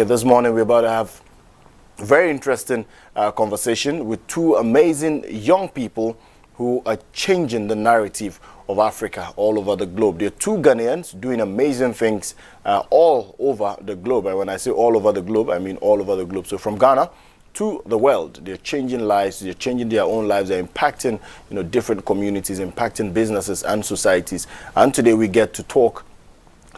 Okay, this morning we're about to have a very interesting conversation with two amazing young people who are changing the narrative of Africa all over the globe. They're two Ghanaians doing amazing things all over the globe. And when I say all over the globe, I mean all over the globe. So from Ghana to the world, they're changing lives, they're changing their own lives, they're impacting, different communities, impacting businesses and societies. And today we get to talk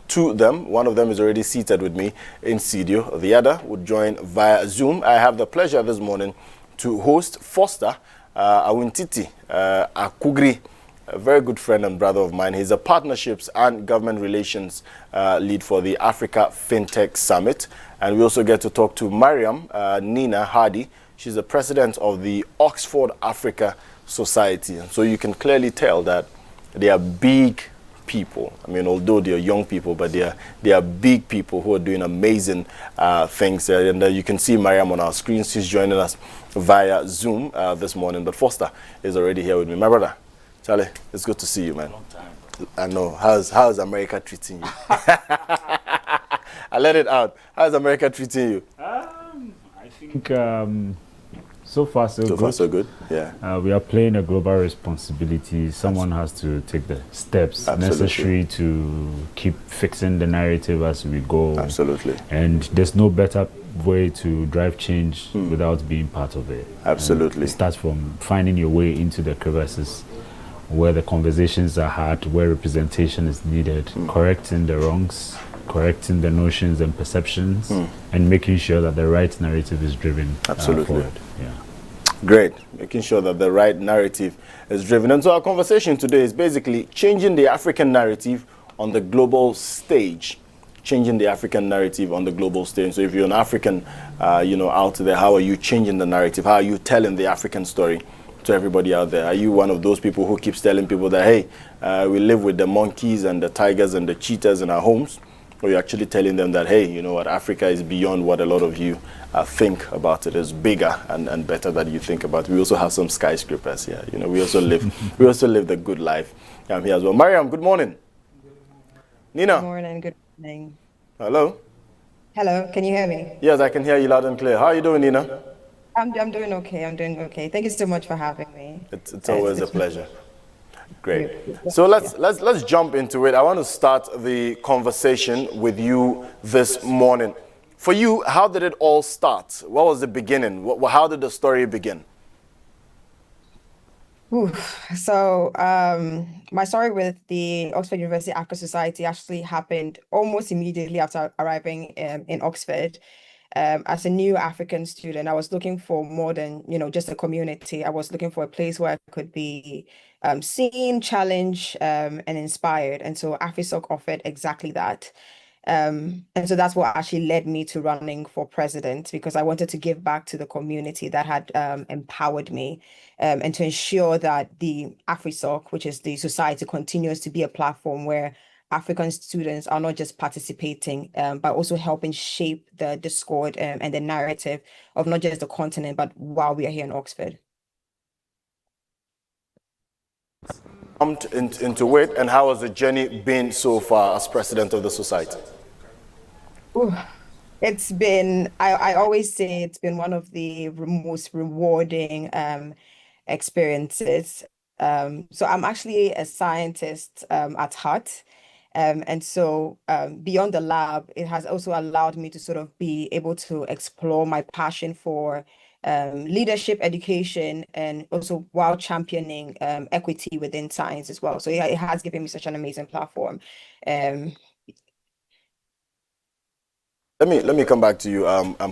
to them. One of them is already seated with me in studio. The other would join via Zoom. I have the pleasure this morning to host Foster Awintiti Akugri, a very good friend and brother of mine. He's a partnerships and government relations lead for the Africa FinTech Summit. And we also get to talk to Mariam Nina Hardy. She's the president of the Oxford Africa Society. And so you can clearly tell that they are big people. I mean, although they are young people, but they are big people who are doing amazing things. And you can see Mariam on our screen. She's joining us via Zoom this morning. But Foster is already here with me. My brother, Charlie, it's good to see you, man. Long time. I know. How's America treating you? I let it out. How's America treating you? I think so far so good. So far so good, yeah. We are playing a global responsibility. Someone has to take the steps necessary to keep fixing the narrative as we go. Absolutely. And there's no better way to drive change without being part of it. Absolutely. It starts from finding your way into the crevices where the conversations are had, where representation is needed, correcting the wrongs, correcting the notions and perceptions, and making sure that the right narrative is driven forward. Yeah. Great. Making sure that the right narrative is driven. And so our conversation today is basically changing the African narrative on the global stage. Changing the African narrative on the global stage. So if you're an African, out there, how are you changing the narrative? How are you telling the African story to everybody out there? Are you one of those people who keeps telling people that, hey, we live with the monkeys and the tigers and the cheetahs in our homes? Or you're actually telling them that, hey, you know what, Africa is beyond what a lot of you think about it. It's bigger and better than you think about it. We also have some skyscrapers here. We also live the good life here as well. Mariam, good morning. Nina. Good morning, good morning. Hello. Hello, can you hear me? Yes, I can hear you loud and clear. How are you doing, Nina? I'm doing okay. I'm doing okay. Thank you so much for having me. It's always a pleasure. Great. So let's jump into it. I want to start the conversation with you this morning. For you, how did it all start? What was the beginning? How did the story begin? So my story with the Oxford University Africa Society actually happened almost immediately after arriving in Oxford. As a new African student, I was looking for more than, just a community. I was looking for a place where I could be seen, challenged, and inspired. And so AfriSoc offered exactly that. And so that's what actually led me to running for president, because I wanted to give back to the community that had empowered me, and to ensure that the AfriSoc, which is the society, continues to be a platform where African students are not just participating, but also helping shape the discord and the narrative of not just the continent, but while we are here in Oxford. Into it, and how has the journey been so far as president of the society? It's been, I always say it's been one of the most rewarding experiences. So I'm actually a scientist at heart. And so beyond the lab, it has also allowed me to sort of be able to explore my passion for leadership, education, and also while championing equity within science as well. So yeah, it has given me such an amazing platform. Let me come back to you,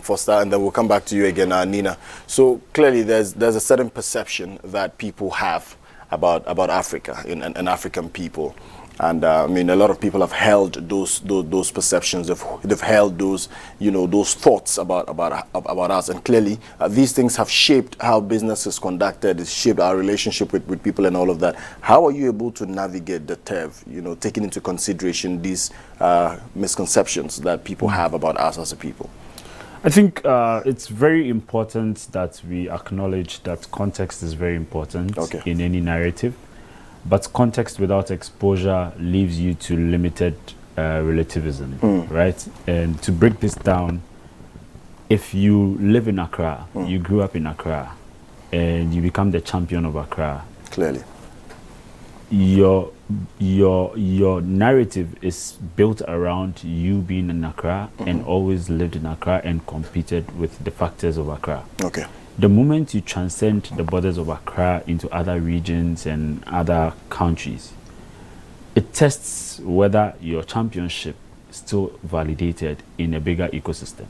Foster, and then we'll come back to you again, Nina. So clearly, there's a certain perception that people have about Africa and African people. And I mean, a lot of people have held those perceptions. They've held those thoughts about us. And clearly, these things have shaped how business is conducted. It's shaped our relationship with people and all of that. How are you able to navigate the turf? Taking into consideration these misconceptions that people have about us as a people. I think it's very important that we acknowledge that context is very important in any narrative. But context without exposure leaves you to limited relativism, right? And to break this down, if you live in Accra, you grew up in Accra, and you become the champion of Accra, clearly, your narrative is built around you being in Accra and always lived in Accra and competed with the factors of Accra. Okay. The moment you transcend the borders of Accra into other regions and other countries, it tests whether your championship is still validated in a bigger ecosystem.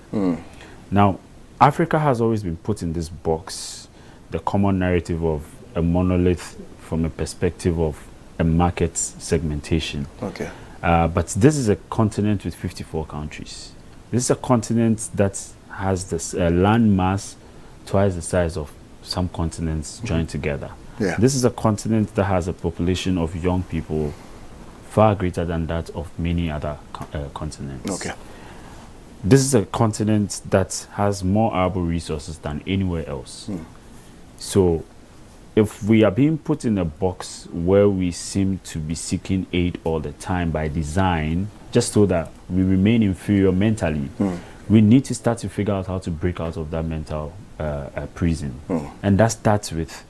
Now, Africa has always been put in this box, the common narrative of a monolith from a perspective of a market segmentation. Okay. But this is a continent with 54 countries. This is a continent that has this land mass twice the size of some continents joined together. Yeah. This is a continent that has a population of young people far greater than that of many other continents. Okay. This is a continent that has more arable resources than anywhere else. So if we are being put in a box where we seem to be seeking aid all the time by design, just so that we remain inferior mentally, we need to start to figure out how to break out of that mental prison. And that starts with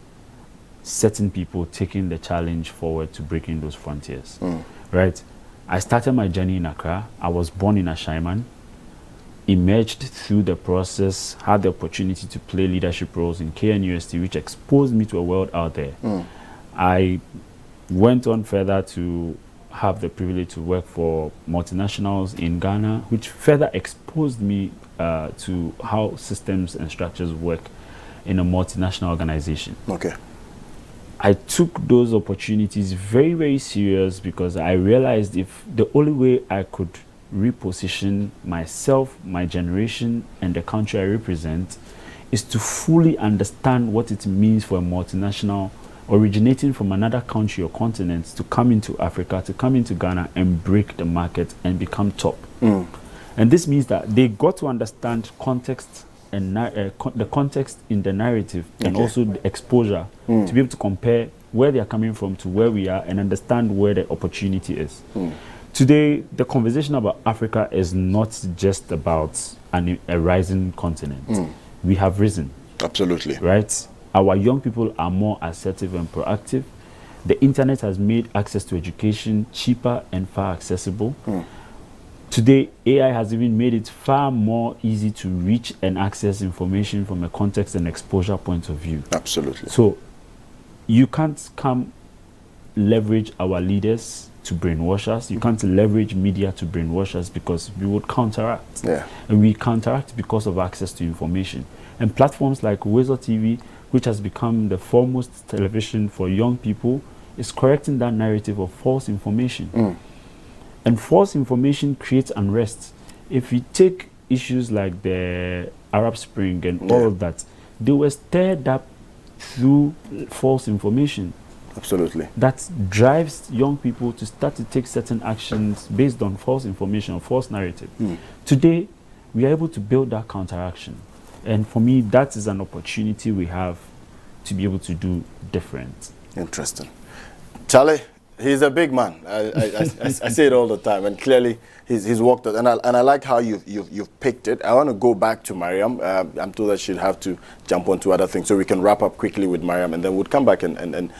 certain people taking the challenge forward to breaking those frontiers. Right? I started my journey in Accra. I was born in Ashaiman, emerged through the process, had the opportunity to play leadership roles in KNUST, which exposed me to a world out there. I went on further to have the privilege to work for multinationals in Ghana, which further exposed me to how systems and structures work in a multinational organization. Okay. I took those opportunities very, very serious because I realized if the only way I could reposition myself, my generation, and the country I represent is to fully understand what it means for a multinational originating from another country or continent to come into Africa, to come into Ghana and break the market and become top. And this means that they got to understand context and the context in the narrative and also the exposure to be able to compare where they are coming from to where we are and understand where the opportunity is. Today, the conversation about Africa is not just about a rising continent. We have risen. Absolutely. Right? Our young people are more assertive and proactive. The internet has made access to education cheaper and far accessible. Today, AI has even made it far more easy to reach and access information from a context and exposure point of view. Absolutely. So you can't come leverage our leaders to brainwash us. You can't leverage media to brainwash us because we would counteract. And we counteract because of access to information. And platforms like WoezorTV, which has become the foremost television for young people, is correcting that narrative of false information. And false information creates unrest. If you take issues like the Arab Spring and all of that, they were stirred up through false information. Absolutely. That drives young people to start to take certain actions based on false information or false narrative. Today, we are able to build that counteraction. And for me, that is an opportunity we have to be able to do different. Interesting. Charlie, he's a big man. I say it all the time, and clearly he's worked it. And I like how you've picked it. I want to go back to Mariam. I'm told that she'll have to jump onto other things, so we can wrap up quickly with Mariam, and then we'll come back and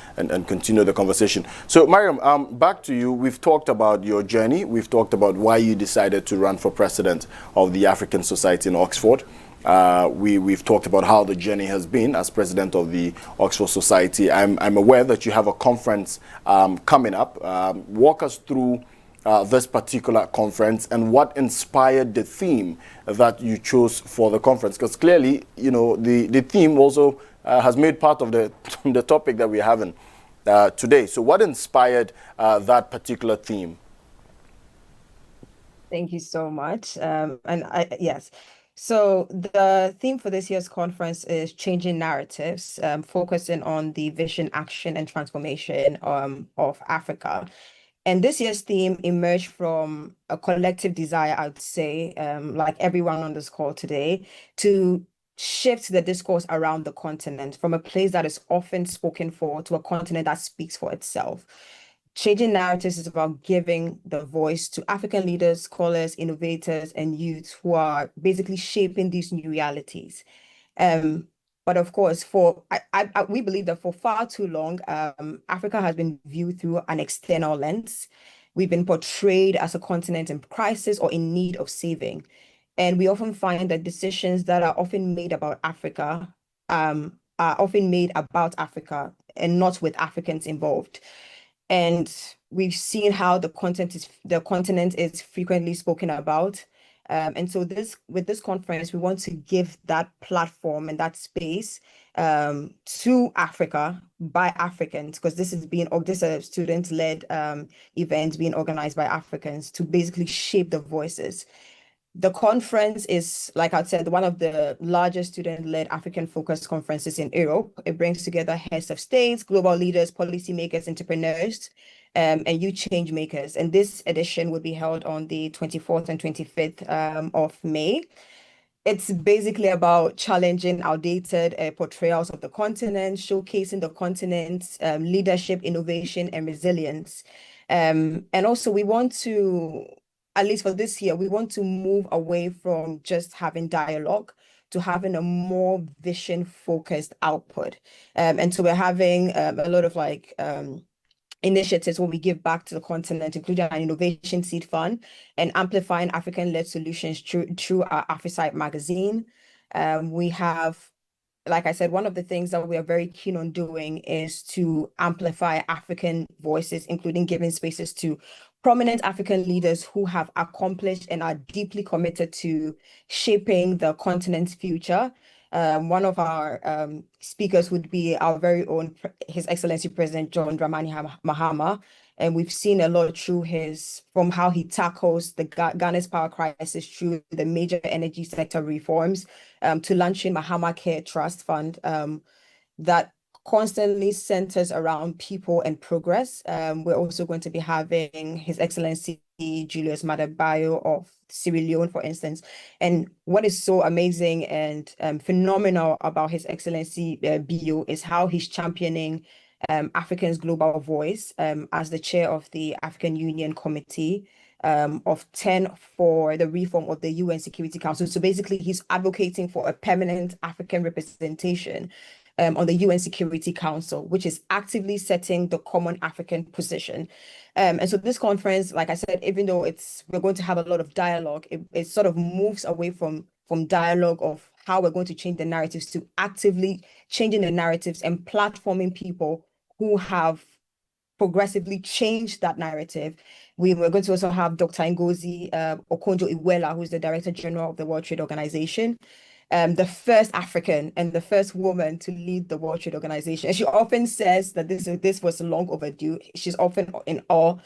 continue the conversation. So Mariam, back to you. We've talked about your journey. We've talked about why you decided to run for president of the African Society in Oxford. We've talked about how the journey has been as president of the Oxford Society. I'm aware that you have a conference coming up. Walk us through this particular conference and what inspired the theme that you chose for the conference, because clearly, you know, the theme also has made part of the topic that we're having today. So what inspired that particular theme? Thank you so much. Yes. So the theme for this year's conference is changing narratives, focusing on the vision, action, and transformation of Africa. And this year's theme emerged from a collective desire, I would say, like everyone on this call today, to shift the discourse around the continent from a place that is often spoken for to a continent that speaks for itself. changing narratives is about giving the voice to African leaders, scholars, innovators, and youths who are basically shaping these new realities. But of course, we believe that for far too long, Africa has been viewed through an external lens. We've been portrayed as a continent in crisis or in need of saving. And we often find that decisions that are often made about Africa are often made about Africa and not with Africans involved. And we've seen how the continent is frequently spoken about. And so with this conference, we want to give that platform and that space to Africa by Africans, because this is a student-led event being organized by Africans to basically shape the voices. The conference is, like I said, one of the largest student-led African-focused conferences in Europe. It brings together heads of states, global leaders, policymakers, entrepreneurs, and youth change makers. And this edition will be held on the 24th and 25th of May. It's basically about challenging outdated portrayals of the continent, showcasing the continent's leadership, innovation, and resilience. And also, we want to, at least for this year, we want to move away from just having dialogue to having a more vision-focused output. And so we're having a lot of initiatives where we give back to the continent, including an innovation seed fund and amplifying African-led solutions through our AfriSite magazine. We have, like I said, one of the things that we are very keen on doing is to amplify African voices, including giving spaces to prominent African leaders who have accomplished and are deeply committed to shaping the continent's future. One of our speakers would be our very own His Excellency President John Dramani Mahama. And we've seen a lot from how he tackles the Ghana's power crisis through the major energy sector reforms to launching Mahama Care Trust Fund that constantly centers around people and progress. We're also going to be having His Excellency Julius Maada Bio of Sierra Leone, for instance. And what is so amazing and phenomenal about His Excellency Bio is how he's championing Africa's global voice as the chair of the African Union Committee of 10 for the reform of the UN Security Council. So basically, he's advocating for a permanent African representation on the UN Security Council, which is actively setting the common African position. And so this conference, like I said, even though we're going to have a lot of dialogue, it sort of moves away from dialogue of how we're going to change the narratives to actively changing the narratives and platforming people who have progressively changed that narrative. We're going to also have Dr. Ngozi Okonjo-Iweala, who's the Director General of the World Trade Organization, the first African and the first woman to lead the World Trade Organization. And she often says that this was long overdue. She's often in awe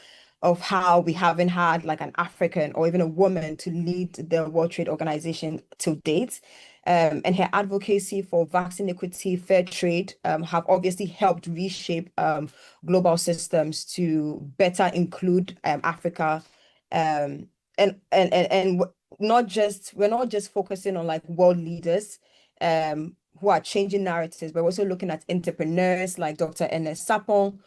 of how we haven't had like an African or even a woman to lead the World Trade Organization to date. And her advocacy for vaccine equity, fair trade, have obviously helped reshape global systems to better include Africa. And we're not just focusing on like world leaders who are changing narratives, but we're also looking at entrepreneurs like Dr. Ernest Sapon,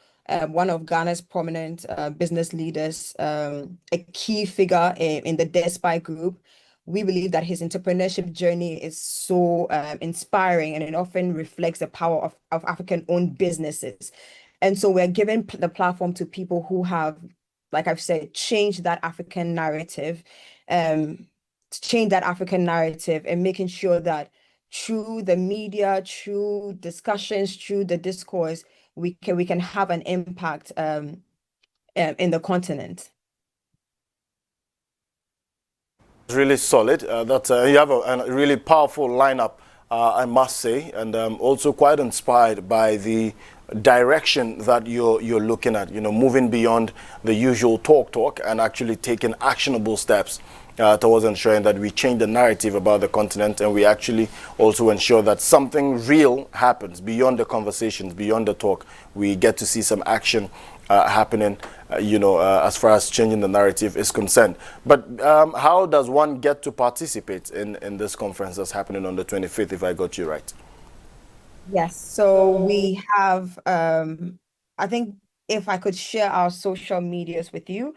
one of Ghana's prominent business leaders, a key figure in the Despite Group. We believe that his entrepreneurship journey is so inspiring, and it often reflects the power of African-owned businesses. And so we're giving the platform to people who have, like I've said, changed that African narrative, and making sure that through the media, through discussions, through the discourse, we can have an impact in the continent. Really solid. You have a really powerful lineup, I must say, and also quite inspired by the direction that you're looking at. You know, moving beyond the usual talk and actually taking actionable steps towards ensuring that we change the narrative about the continent, and we actually also ensure that something real happens beyond the conversations, beyond the talk. We get to see some action happening, as far as changing the narrative is concerned. But how does one get to participate in this conference that's happening on the 25th, if I got you right? Yes, so we have, I think if I could share our social medias with you,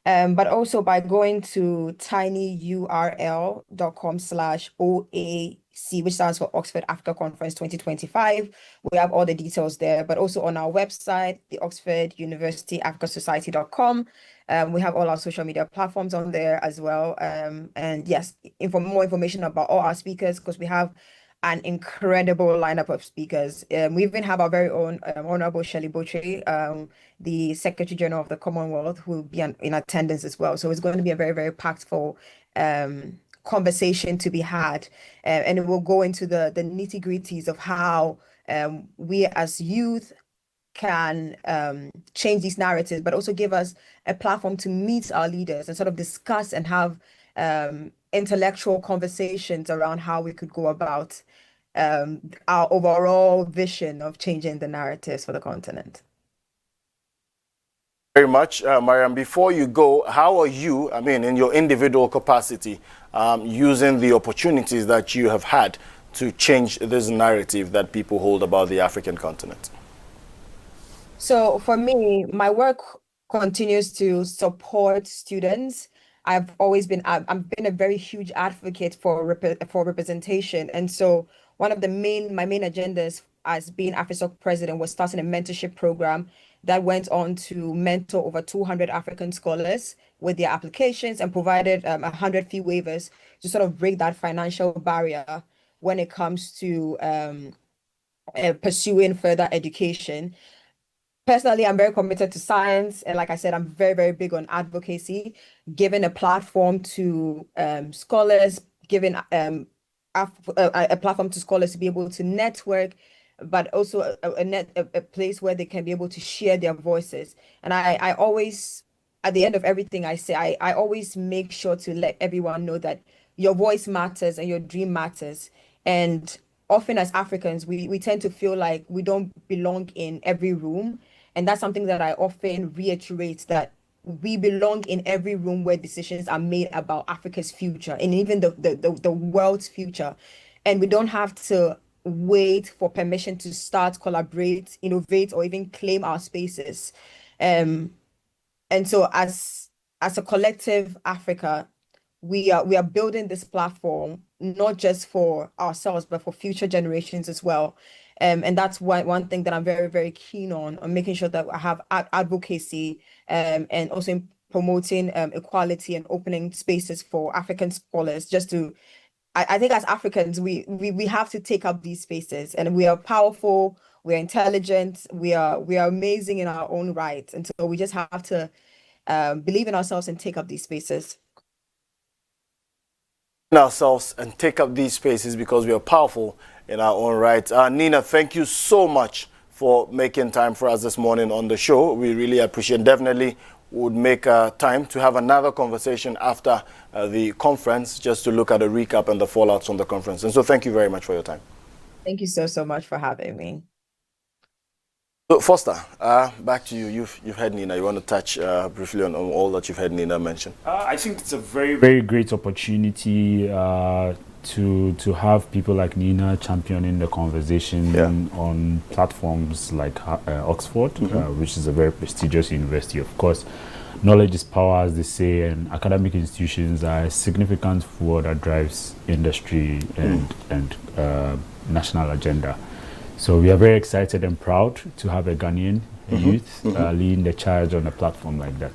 but also by going to tinyurl.com/OAC, which stands for Oxford Africa Conference 2025. We have all the details there, but also on our website, the Oxford University Africa Society.com. We have all our social media platforms on there as well. And yes, more information about all our speakers, because we have an incredible lineup of speakers. We even have our very own Honorable Shelley Botry, the Secretary General of the Commonwealth, who will be in attendance as well. So it's going to be a very, very impactful conversation to be had. And it will go into the nitty-gritties of how we as youth can change these narratives, but also give us a platform to meet our leaders and sort of discuss and have intellectual conversations around how we could go about our overall vision of changing the narratives for the continent. Very much, Mariam. Before you go, how are you, I mean, in your individual capacity, using the opportunities that you have had to change this narrative that people hold about the African continent? So for me, my work continues to support students. I've been a very huge advocate for representation. And so one of my main agendas as being AfriSoc president was starting a mentorship program that went on to mentor over 200 African scholars with their applications and provided 100 fee waivers to sort of break that financial barrier when it comes to pursuing further education. Personally, I'm very committed to science. And like I said, I'm very, very big on advocacy, giving a platform to scholars, giving a platform to scholars to be able to network, but also a place where they can be able to share their voices. And I always, at the end of everything I say, I always make sure to let everyone know that your voice matters and your dream matters. And often as Africans, we tend to feel like we don't belong in every room. And that's something that I often reiterate, that we belong in every room where decisions are made about Africa's future and even the world's future. And we don't have to wait for permission to start, collaborate, innovate, or even claim our spaces. And so as a collective Africa, we are building this platform, not just for ourselves, but for future generations as well. And that's one thing that I'm very, very keen on making sure that I have advocacy and also promoting equality and opening spaces for African scholars. I think as Africans, we have to take up these spaces, and we are powerful, we are intelligent, we are amazing in our own right. And so we just have to believe in ourselves and take up these spaces. Ourselves and take up these spaces because we are powerful in our own right. Nina, thank you so much for making time for us this morning on the show. We really appreciate it. Definitely would make time to have another conversation after the conference, just to look at a recap and the fallouts from the conference. And so thank you very much for your time. Thank you so much for having me. So Foster, back to you. You've heard Nina. You want to touch briefly on all that you've heard Nina mention? I think it's a very, very great opportunity to have people like Nina championing the conversation on platforms like Oxford, which is a very prestigious university. Of course, knowledge is power, as they say, and academic institutions are a significant force that drives industry and national agenda. So we are very excited and proud to have a Ghanaian youth leading the charge on a platform like that.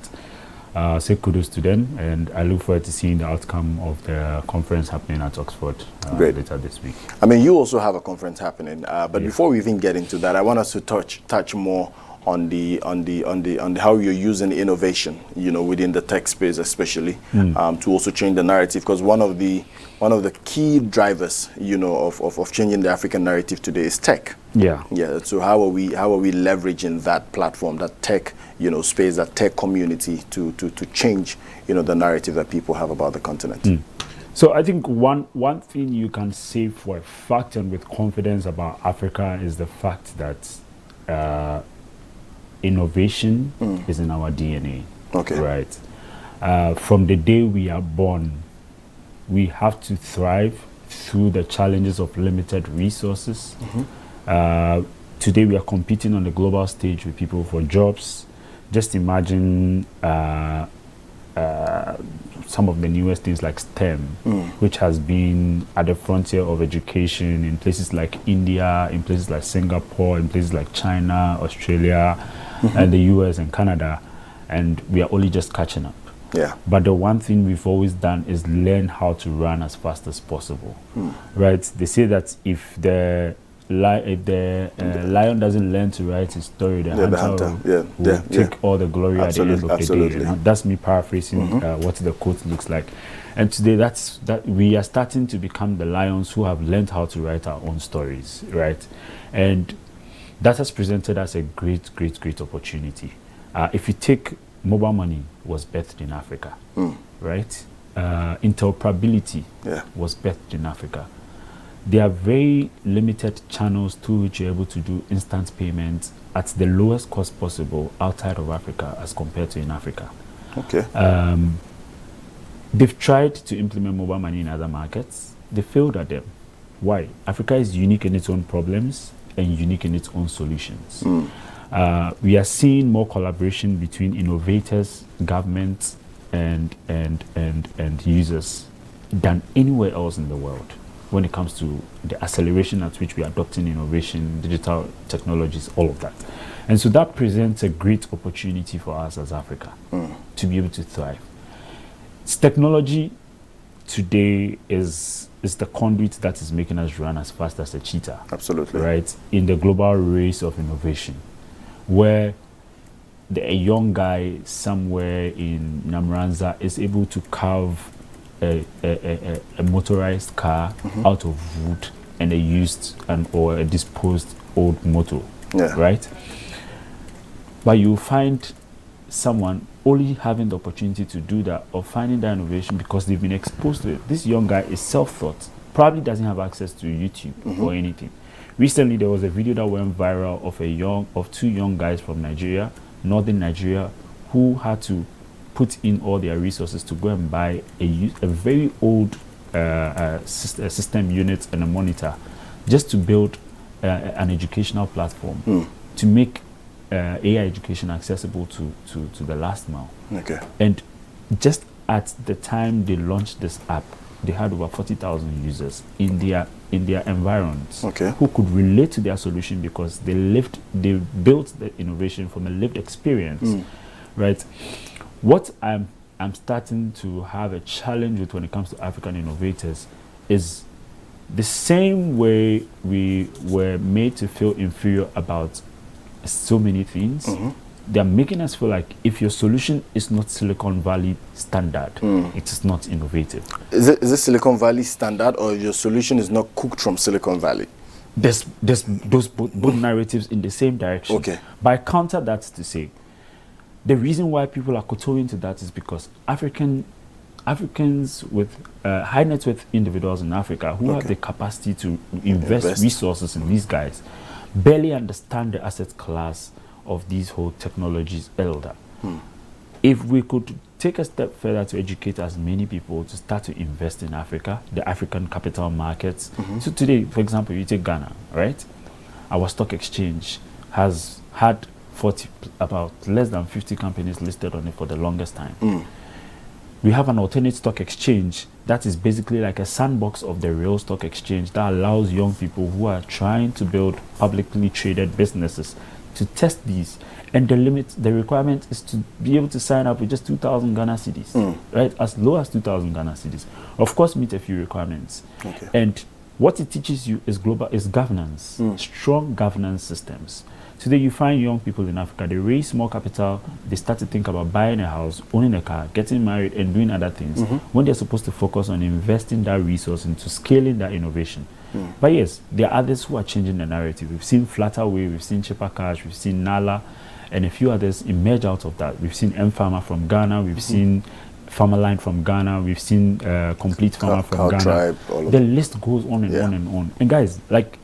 Say kudos to them, and I look forward to seeing the outcome of the conference happening at Oxford later this week. I mean, you also have a conference happening, but before we even get into that, I want us to touch more on the how you're using innovation, within the tech space, especially to also change the narrative, because one of the key drivers, of changing the African narrative today is tech. Yeah. So how are we leveraging that platform, that tech, space, that tech community to change, the narrative that people have about the continent? So I think one thing you can say for a fact and with confidence about Africa is the fact that innovation is in our DNA. Okay. Right. From the day we are born, we have to thrive through the challenges of limited resources. Today we are competing on the global stage with people for jobs. Just imagine some of the newest things like STEM, which has been at the frontier of education in places like India, in places like Singapore, in places like China, Australia, and the US and Canada, and we are only just catching up. Yeah. But the one thing we've always done is learn how to run as fast as possible, right? They say that if the lion doesn't learn to write his story, the hunter will take all the glory at the end of the day. And that's me paraphrasing what the quote looks like. And today, that we are starting to become the lions who have learned how to write our own stories, right? And that has presented us a great opportunity. If you take mobile money was birthed in Africa, right? Interoperability was birthed in Africa. There are very limited channels through which you're able to do instant payments at the lowest cost possible outside of Africa as compared to in Africa. Okay. They've tried to implement mobile money in other markets. They failed at them. Why? Africa is unique in its own problems and unique in its own solutions. We are seeing more collaboration between innovators, governments, and users than anywhere else in the world when it comes to the acceleration at which we are adopting innovation, digital technologies, all of that. And so that presents a great opportunity for us as Africa to be able to thrive. Technology today is the conduit that is making us run as fast as a cheetah. Absolutely. Right? In the global race of innovation, where a young guy somewhere in Namranza is able to carve a motorized car out of wood and a used or a disposed old motor, right? But you find someone only having the opportunity to do that or finding that innovation because they've been exposed to it. This young guy is self-taught, probably doesn't have access to YouTube or anything. Recently, there was a video that went viral of two young guys from Nigeria, northern Nigeria, who had to put in all their resources to go and buy a very old system unit and a monitor just to build an educational platform to make AI education accessible to the last mile. Okay. And just at the time they launched this app, they had over 40,000 users in their environs who could relate to their solution because they built the innovation from a lived experience, right? What I'm starting to have a challenge with when it comes to African innovators is the same way we were made to feel inferior about so many things. They're making us feel like if your solution is not Silicon Valley standard, it is not innovative. Is it Silicon Valley standard, or your solution is not cooked from Silicon Valley? There's those both narratives in the same direction. Okay. But I counter that to say, the reason why people are kowtowing to that is because Africans with high net worth individuals in Africa who have the capacity to invest resources in these guys barely understand the asset class of these whole technologies elder. If we could take a step further to educate as many people to start to invest in Africa, the African capital markets. So today, for example, you take Ghana, right? Our stock exchange has had about less than 50 companies listed on it for the longest time. We have an alternate stock exchange that is basically like a sandbox of the real stock exchange that allows young people who are trying to build publicly traded businesses to test these. And the requirement is to be able to sign up with just 2,000 Ghana cedis, right? As low as 2,000 Ghana cedis. Of course, meet a few requirements. And what it teaches you is governance, strong governance systems. Today, you find young people in Africa, they raise small capital, they start to think about buying a house, owning a car, getting married, and doing other things, when they're supposed to focus on investing that resource into scaling that innovation. But yes, there are others who are changing the narrative. We've seen Flutterway, we've seen Chipper Cash, we've seen Nala, and a few others emerge out of that. We've seen M-Pharma from Ghana, we've seen Pharmaline from Ghana, we've seen Complete Pharma from Ghana. Tribe, the list goes on and on and on. And guys, like,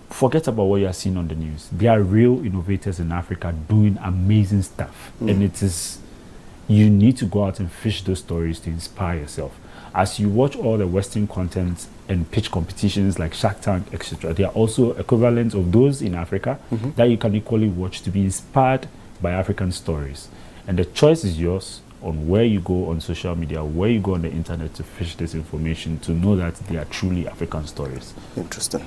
forget about what you are seeing on the news. There are real innovators in Africa doing amazing stuff. And you need to go out and fish those stories to inspire yourself. As you watch all the Western content and pitch competitions like Shark Tank, etc. They are also equivalents of those in Africa that you can equally watch to be inspired by African stories. And the choice is yours on where you go on social media, where you go on the internet to fish this information, to know that they are truly African stories. Interesting.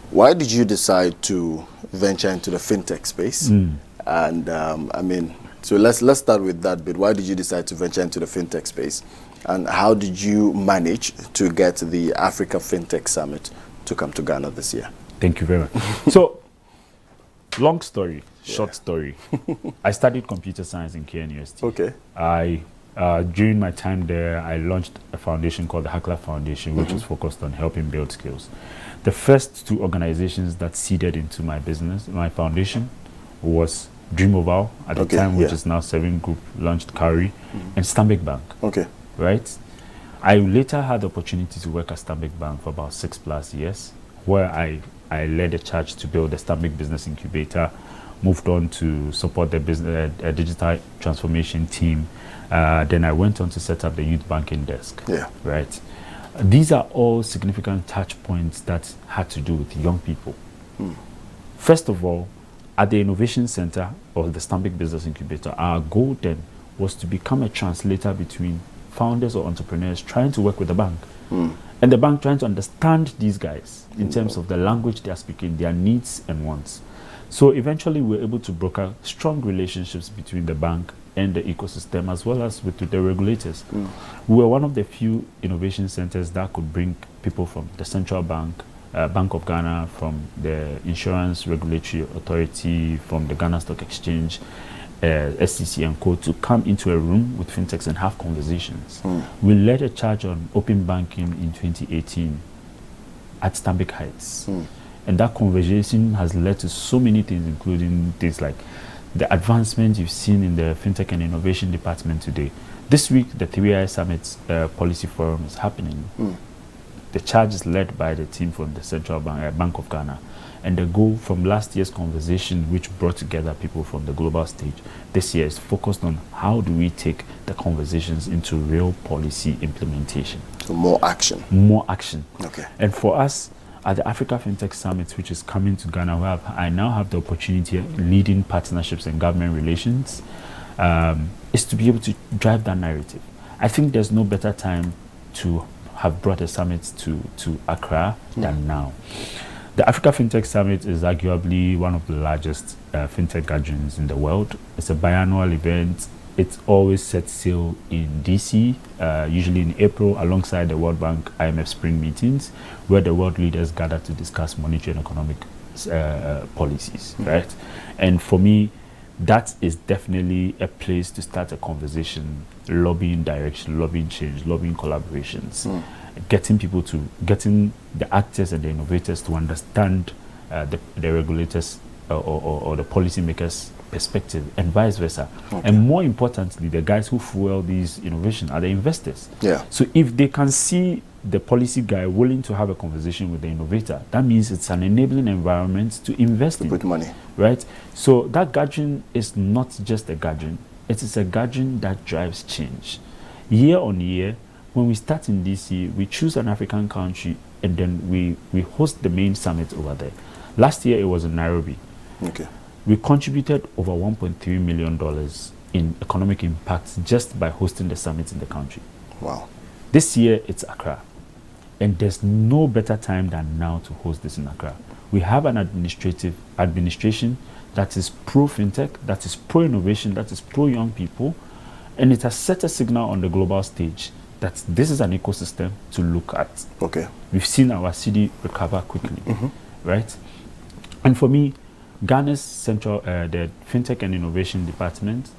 Why did you decide to venture into the fintech space? And I mean, so let's start with that bit. Why did you decide to venture into the fintech space? And how did you manage to get the Africa Fintech Summit to come to Ghana this year? Thank you very much. So, long story, short story. I studied computer science in KNUST. Okay. During my time there, I launched a foundation called the Hackler Foundation, which was focused on helping build skills. The first two organizations that seeded into my business, my foundation, was Dream Oval at the time, which is now Seven Group, launched Cowrie, and Stanbic Bank. Okay. Right? I later had the opportunity to work at Stanbic Bank for about 6+ years, where I led a charge to build a Stanbic Business Incubator, moved on to support the business, digital transformation team. Then I went on to set up the youth banking desk. Yeah. Right? These are all significant touch points that had to do with young people. First of all, at the Innovation Center of the Stanbic Business Incubator, our goal then was to become a translator between founders or entrepreneurs trying to work with the bank and the bank trying to understand these guys in terms of the language they are speaking, their needs and wants. So eventually we were able to broker strong relationships between the bank and the ecosystem, as well as with the regulators. We were one of the few innovation centers that could bring people from the Central Bank, Bank of Ghana, from the Insurance Regulatory Authority, from the Ghana Stock Exchange, SCC and Co, to come into a room with fintechs and have conversations. We led a charge on open banking in 2018 at Stanbic Heights. And that conversation has led to so many things, including things like the advancement you've seen in the Fintech and Innovation Department today. This week, the 3i Summit Policy Forum is happening. The charge is led by the team from the Central Bank, Bank of Ghana. And the goal from last year's conversation, which brought together people from the global stage, this year is focused on how do we take the conversations into real policy implementation. So more action. More action. Okay. And for us, at the Africa Fintech Summit, which is coming to Ghana, where I now have the opportunity of leading partnerships and government relations, is to be able to drive that narrative. I think there's no better time to have brought a summit to Accra than now. The Africa Fintech Summit is arguably one of the largest fintech gatherings in the world. It's a biannual event. It always sets sail in DC, usually in April, alongside the World Bank IMF spring meetings, where the world leaders gather to discuss monetary and economic policies, right? And for me, that is definitely a place to start a conversation, lobbying direction, lobbying change, lobbying collaborations, getting the actors and the innovators to understand the regulators or the policymakers' perspective, and vice versa. And more importantly, the guys who fuel these innovations are the investors. So if they can see the policy guy willing to have a conversation with the innovator, that means it's an enabling environment to invest in. Put money. Right? So that gathering is not just a gathering. It is a gathering that drives change. Year on year, when we start in DC, we choose an African country and then we host the main summit over there. Last year, it was in Nairobi. We contributed over $1.3 million in economic impact just by hosting the summit in the country. Wow. This year, it's Accra. And there's no better time than now to host this in Accra. We have an administration that is pro-fintech, that is pro-innovation, that is pro-young people, and it has set a signal on the global stage that this is an ecosystem to look at. We've seen our city recover quickly, right? And for me, Ghana's central, the Fintech and Innovation Department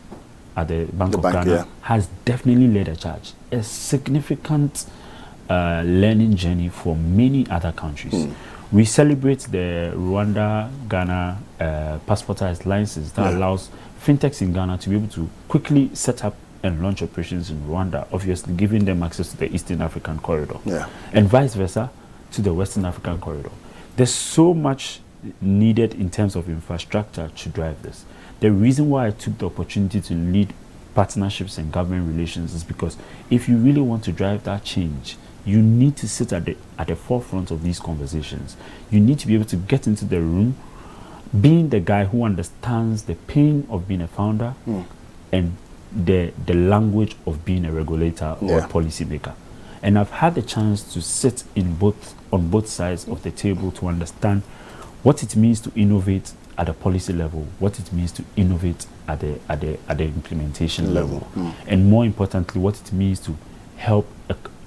at the Bank of Ghana has definitely led a charge. A significant learning journey for many other countries. We celebrate the Rwanda-Ghana passportized license that allows fintechs in Ghana to be able to quickly set up and launch operations in Rwanda, obviously giving them access to the Eastern African corridor, and vice versa to the Western African corridor. There's so much needed in terms of infrastructure to drive this. The reason why I took the opportunity to lead partnerships and government relations is because if you really want to drive that change, you need to sit at the forefront of these conversations. You need to be able to get into the room, being the guy who understands the pain of being a founder and the language of being a regulator or a policymaker. And I've had the chance to sit on both sides of the table to understand what it means to innovate at a policy level, what it means to innovate at the implementation level, and more importantly, what it means to help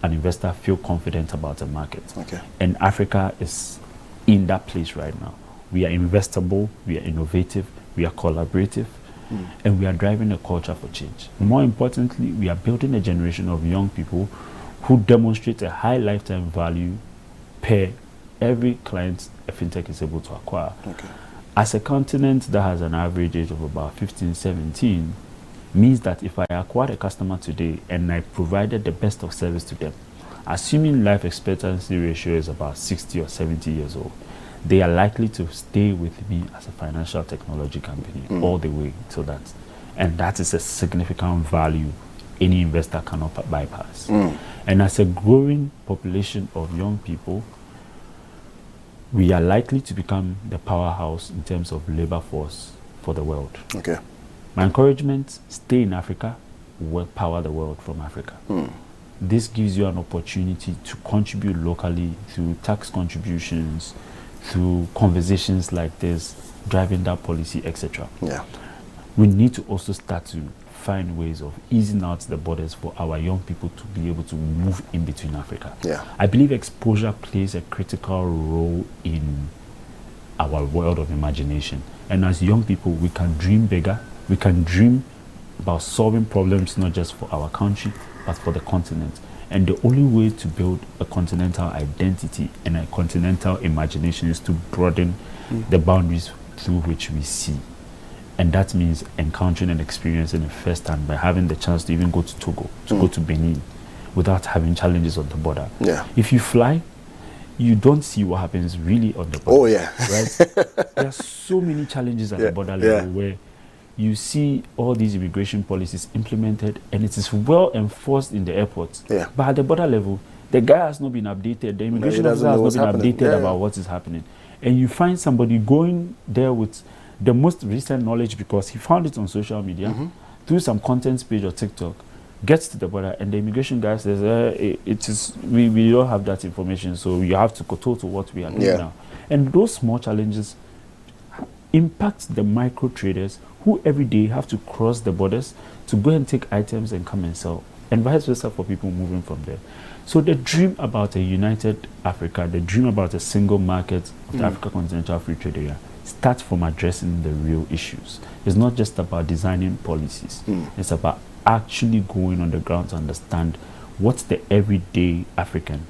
an investor feel confident about the market. Okay. And Africa is in that place right now. We are investable, we are innovative, we are collaborative, and we are driving a culture for change. More importantly, we are building a generation of young people who demonstrate a high lifetime value per every client a fintech is able to acquire. Okay. As a continent that has an average age of about 15, 17, means that if I acquired a customer today and I provided the best of service to them, assuming life expectancy ratio is about 60 or 70 years old, they are likely to stay with me as a financial technology company all the way till that. And that is a significant value any investor cannot bypass. And as a growing population of young people, we are likely to become the powerhouse in terms of labor force for the world. Okay. My encouragement, stay in Africa, work power the world from Africa. This gives you an opportunity to contribute locally through tax contributions, through conversations like this, driving that policy, etc. Yeah. We need to also start to find ways of easing out the borders for our young people to be able to move in between Africa. Yeah. I believe exposure plays a critical role in our world of imagination. And as young people, we can dream bigger. We can dream about solving problems not just for our country, but for the continent. And the only way to build a continental identity and a continental imagination is to broaden the boundaries through which we see. And that means encountering and experiencing it firsthand by having the chance to even go to Togo, to go to Benin, without having challenges on the border. Yeah. If you fly, you don't see what happens really on the border. Oh, yeah. Right? There are so many challenges at the border level where you see all these immigration policies implemented and it is well enforced in the airports. Yeah. But at the border level, the guy has not been updated. The immigration officer has not been updated about what is happening. And you find somebody going there with the most recent knowledge because he found it on social media through some content page or TikTok, gets to the border, and the immigration guy says, we don't have that information, so you have to go to what we are doing now. And those small challenges impact the micro traders who every day have to cross the borders to go and take items and come and sell, and vice versa for people moving from there. So the dream about a united Africa, the dream about a single market of the Africa Continental Free Trade Area, starts from addressing the real issues. It's not just about designing policies. It's about actually going on the ground to understand what the everyday African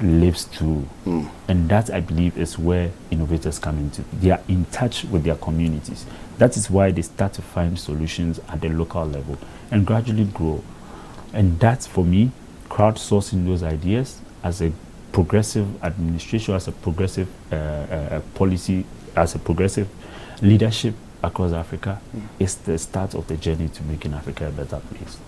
lives through. And that, I believe, is where innovators come into. They are in touch with their communities. That is why they start to find solutions at the local level and gradually grow. And that's, for me, crowdsourcing those ideas as a progressive administration, as a progressive policy, as a progressive leadership across Africa is the start of the journey to making Africa a better place.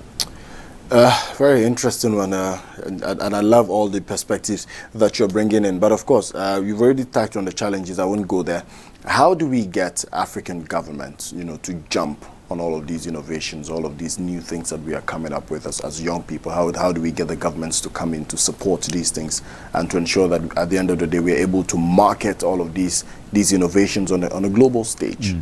Very interesting one, and I love all the perspectives that you're bringing in. But of course, you've already touched on the challenges. I won't go there. How do we get African governments, to jump on all of these innovations, all of these new things that we are coming up with as young people? How do we get the governments to come in to support these things and to ensure that at the end of the day we're able to market all of these innovations on a global stage?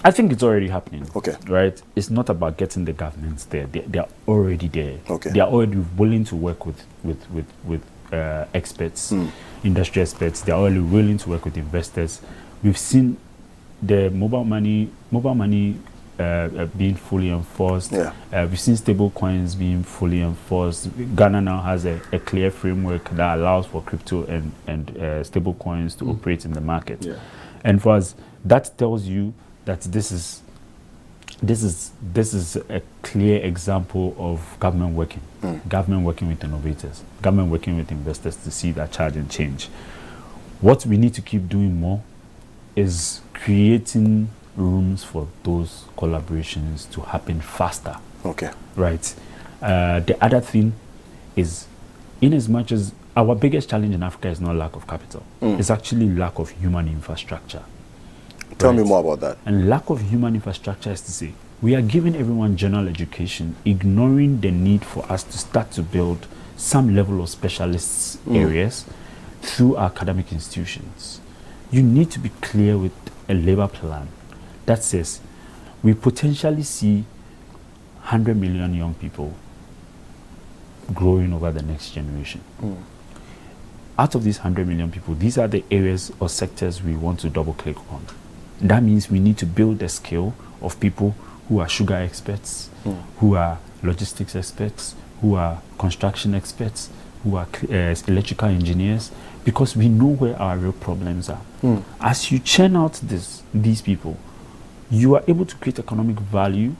I think it's already happening. Okay. Right? It's not about getting the governments there. They are already there. Okay. They are already willing to work with experts, industry experts. They are already willing to work with investors. We've seen the mobile money being fully enforced. We've seen stable coins being fully enforced. Ghana now has a clear framework that allows for crypto and stable coins to operate in the market. And for us, that tells you that this is a clear example of government working with innovators, government working with investors to see that charge and change. What we need to keep doing more is creating rooms for those collaborations to happen faster. Okay. Right. The other thing is in as much as our biggest challenge in Africa is not lack of capital, it's actually lack of human infrastructure. Tell me more about that. And lack of human infrastructure is to say, we are giving everyone general education, ignoring the need for us to start to build some level of specialist areas through our academic institutions. You need to be clear with a labor plan that says we potentially see 100 million young people growing over the next generation. Out of these 100 million people, these are the areas or sectors we want to double click on. That means we need to build a skill of people who are sugar experts, who are logistics experts, who are construction experts, who are electrical engineers, because we know where our real problems are. As you churn out these people, you are able to create economic value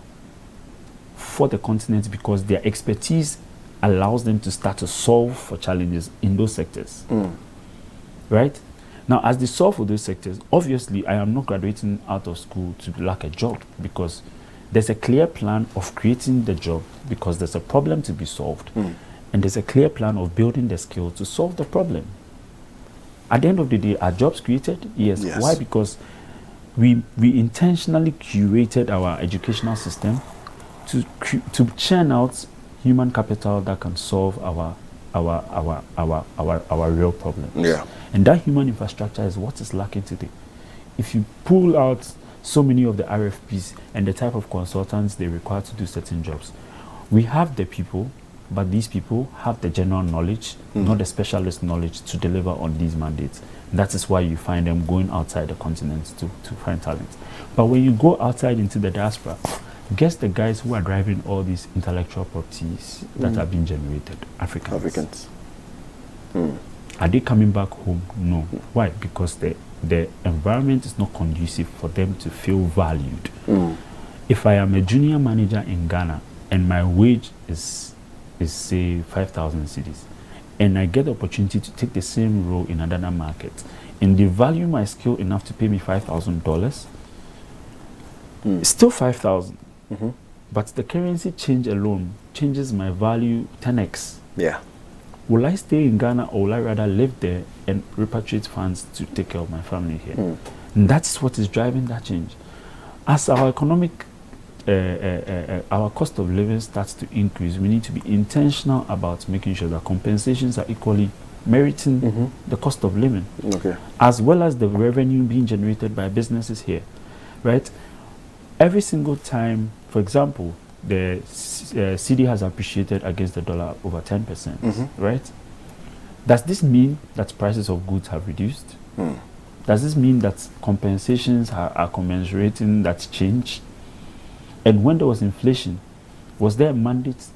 for the continent because their expertise allows them to start to solve for challenges in those sectors. Right? Now, as they solve for those sectors, obviously, I am not graduating out of school to lack a job, because there's a clear plan of creating the job because there's a problem to be solved. And there's a clear plan of building the skill to solve the problem. At the end of the day, are jobs created? Yes. Why? Because we intentionally curated our educational system to churn out human capital that can solve our real problems. And that human infrastructure is what is lacking today. If you pull out so many of the RFPs and the type of consultants they require to do certain jobs, we have the people, but these people have the general knowledge, not the specialist knowledge to deliver on these mandates. That is why you find them going outside the continent to find talent. But when you go outside into the diaspora, guess the guys who are driving all these intellectual properties that are being generated? Africans. Are they coming back home? No. Why? Because the environment is not conducive for them to feel valued. If I am a junior manager in Ghana and my wage is say 5,000 cedis, and I get the opportunity to take the same role in another market, and they value my skill enough to pay me $5,000, it's still 5,000. But the currency change alone changes my value 10x. Will I stay in Ghana, or will I rather live there and repatriate funds to take care of my family here? And that's what is driving that change. As our economic, our cost of living starts to increase, we need to be intentional about making sure that compensations are equally meriting the cost of living, as well as the revenue being generated by businesses here, right? Every single time, for example, the CD has appreciated against the dollar over 10%, right? Does this mean that prices of goods have reduced? Does this mean that compensations are commensurating that change? And when there was inflation, was there a mandate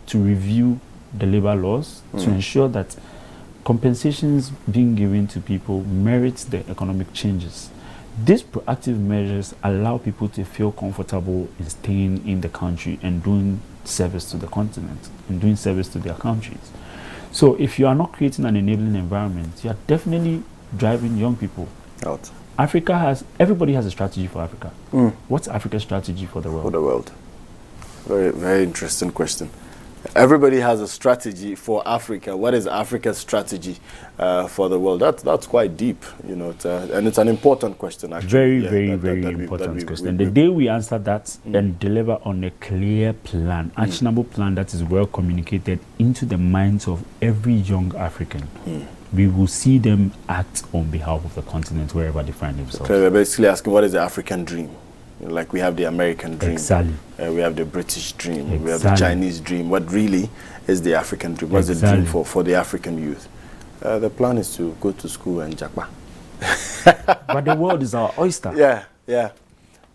to review the labor laws to ensure that compensations being given to people merits the economic changes? These proactive measures allow people to feel comfortable in staying in the country and doing service to the continent and doing service to their countries. So if you are not creating an enabling environment, you are definitely driving young people out. Everybody has a strategy for Africa. What's Africa's strategy for the world? For the world. Very, very interesting question. Everybody has a strategy for Africa. What is Africa's strategy for the world? That's quite deep, you know, and it's an important question, actually. Very important question. The day we answer that and deliver on a clear plan, actionable plan that is well communicated into the minds of every young African, we will see them act on behalf of the continent wherever they find themselves. So we're basically asking, what is the African dream? Like we have the American dream, we have the British dream, we have the Chinese dream. What really is the African dream? What's the dream for the African youth? The plan is to go to school and japa. But the world is our oyster. Yeah.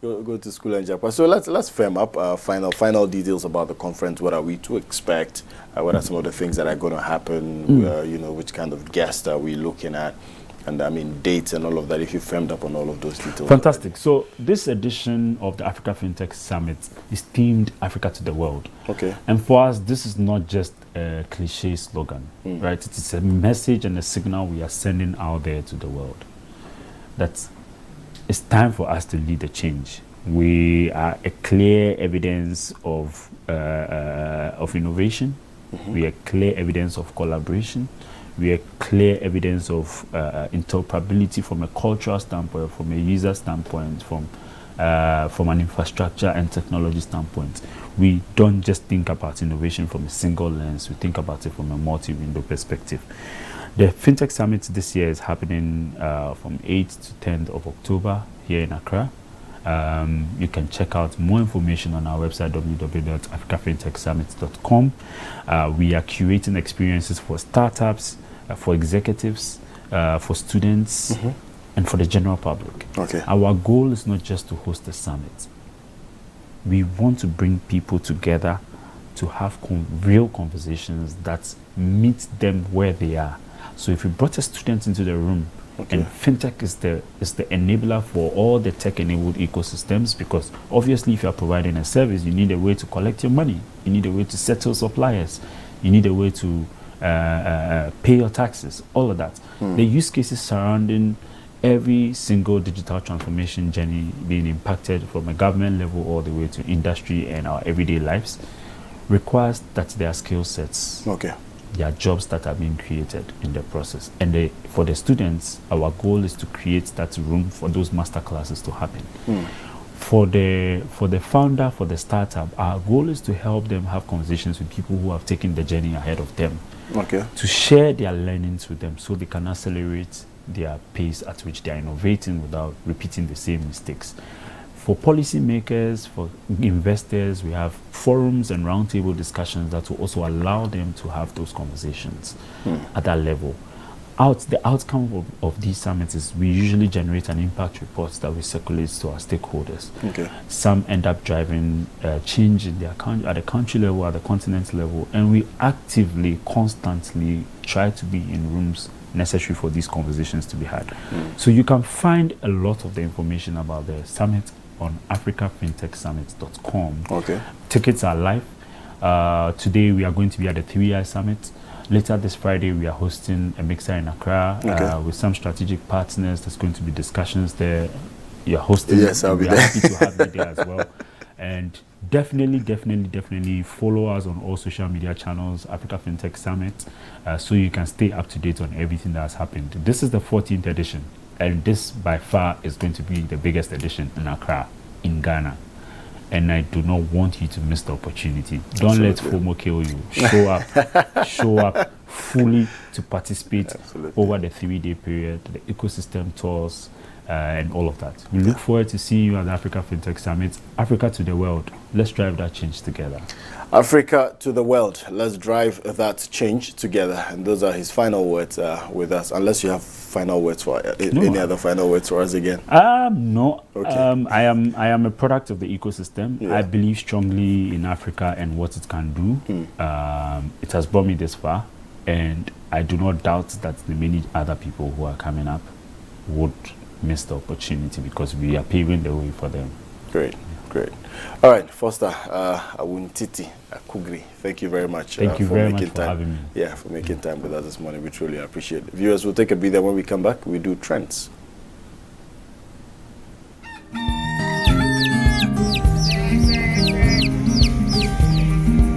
Go to school and japa. So let's firm up final details about the conference. What are we to expect? What are some of the things that are going to happen? You know, which kind of guests are we looking at? And I mean, dates and all of that, if you firmed up on all of those details. Fantastic. So this edition of the Africa FinTech Summit is themed Africa to the World. And for us, this is not just a cliche slogan, right? It is a message and a signal we are sending out there to the world. That it's time for us to lead the change. We are a clear evidence of innovation, We are clear evidence of collaboration. We are clear evidence of interoperability from a cultural standpoint, from a user standpoint, from an infrastructure and technology standpoint. We don't just think about innovation from a single lens. We think about it from a multi-window perspective. The FinTech Summit this year is happening from 8th to 10th of October here in Accra. You can check out more information on our website, www.africafintechsummit.com. We are curating experiences for startups, for executives, for students, and for the general public. Okay. Our goal is not just to host a summit. We want to bring people together to have real conversations that meet them where they are. So if you brought a student into the room, and fintech is the enabler for all the tech-enabled ecosystems, because obviously if you are providing a service, you need a way to collect your money, you need a way to settle suppliers, you need a way to pay your taxes, all of that. The use cases surrounding every single digital transformation journey being impacted from a government level all the way to industry and our everyday lives requires that there are skill sets. Okay. There are jobs that are being created in the process. And for the students, our goal is to create that room for those master classes to happen. For the founder, for the startup, our goal is to help them have conversations with people who have taken the journey ahead of them. Okay. To share their learnings with them so they can accelerate their pace at which they are innovating without repeating the same mistakes. For policymakers, for investors, we have forums and roundtable discussions that will also allow them to have those conversations at that level. The outcome of these summits is we usually generate an impact report that we circulate to our stakeholders. Okay. Some end up driving change in at the country level, at the continent level, and we actively, constantly try to be in rooms necessary for these conversations to be had. So you can find a lot of the information about the summit on africafintechsummit.com. Okay. Tickets are live. Today we are going to be at the 3i Summit. Later this Friday we are hosting a mixer in Accra with some strategic partners. There's going to be discussions there. You're hosting. Yes, I'll be there. Happy to have you there as well. And definitely follow us on all social media channels, Africa FinTech Summit, so you can stay up to date on everything that has happened. This is the 14th edition, and this by far is going to be the biggest edition in Accra, in Ghana. And I do not want you to miss the opportunity. Don't let FOMO kill you. Show up fully to participate over the 3-day period, the ecosystem tours, and all of that. We look forward to seeing you at the Africa FinTech Summit. Africa to the world. Let's drive that change together. Africa to the world. Let's drive that change together. And those are his final words with us. Unless you have final words for any other final words for us again. No. Okay. I am a product of the ecosystem. I believe strongly in Africa and what it can do. It has brought me this far, and I do not doubt that the many other people who are coming up would miss the opportunity because we are paving the way for them. Great. All right, Foster, Awintiti Akugri, thank you very much. Thank you very much for having me. Yeah, for making time with us this morning. We truly appreciate it. Viewers, we'll take a breather. When we come back, we do trends.